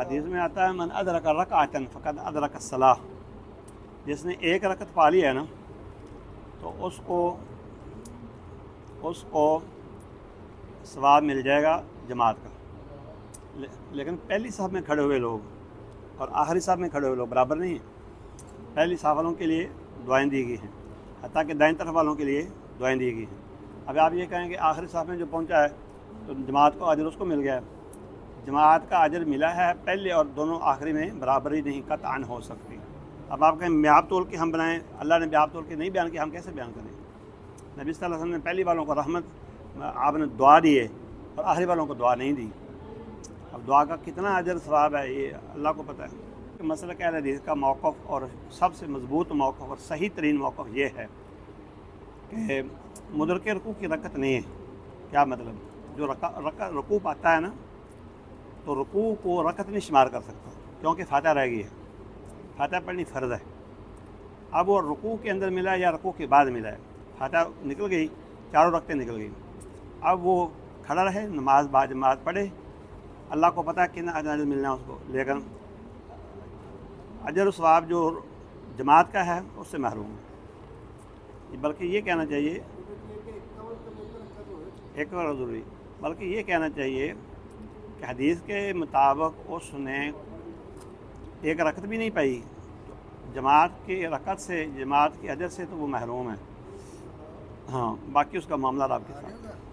حدیث میں آتا ہے من ادرک رکعۃ فقد ادرک الصلاۃ، جس نے ایک رکعت پا لی ہے نا تو اس کو ثواب مل جائے گا جماعت کا۔ لیکن پہلی صف میں کھڑے ہوئے لوگ اور آخری صف میں کھڑے ہوئے لوگ برابر نہیں ہیں۔ پہلی صف والوں کے لیے دعائیں دی گئی ہیں، حتیٰ کہ دائیں طرف والوں کے لیے دعائیں دی گئی ہیں۔ اب آپ یہ کہیں کہ آخری صف میں جو پہنچا ہے تو جماعت کو اجر اس کو مل گیا ہے۔ جماعت کا اجر ملا ہے، پہلے اور دونوں آخری میں برابری نہیں قطعاً ہو سکتی۔ اب آپ کہیں میعاد تول کے ہم بنائیں، اللہ نے میعاد تول کے نہیں بیان کیا، ہم کیسے بیان کریں؟ نبی صلی اللہ علیہ وسلم نے پہلی والوں کو رحمت، آپ نے دعا دیے اور آخری والوں کو دعا نہیں دی۔ اب دعا کا کتنا اجر ثواب ہے یہ اللہ کو پتہ ہے۔ مسئلہ اہل حدیث کا موقف اور سب سے مضبوط موقف اور صحیح ترین موقف یہ ہے کہ مدرک رکوع کی رکعت نہیں ہے۔ کیا مطلب؟ جو رکوع پاتا ہے نا تو رکوع کو رکعت نہیں شمار کر سکتا، کیونکہ فاتحہ رہ گئی ہے، فاتحہ پڑھنی فرض ہے۔ اب وہ رکوع کے اندر ملا یا رکوع کے بعد ملا ہے، فاتحہ نکل گئی، چاروں رکعتیں نکل گئی، اب وہ کھڑا رہے، نماز با جماعت پڑھے، اللہ کو پتہ ہے کتنا اجر ملنا ہے اس کو، لیکن اجر و ثواب جو جماعت کا ہے اس سے محروم ہے۔ بلکہ یہ کہنا چاہیے ایک اور ضروری، بلکہ یہ کہنا چاہیے کہ حدیث کے مطابق اس نے ایک رکعت بھی نہیں پائی، جماعت کی رکعت سے، جماعت کے اجر سے تو وہ محروم ہے۔ ہاں، باقی اس کا معاملہ آپ کے ساتھ۔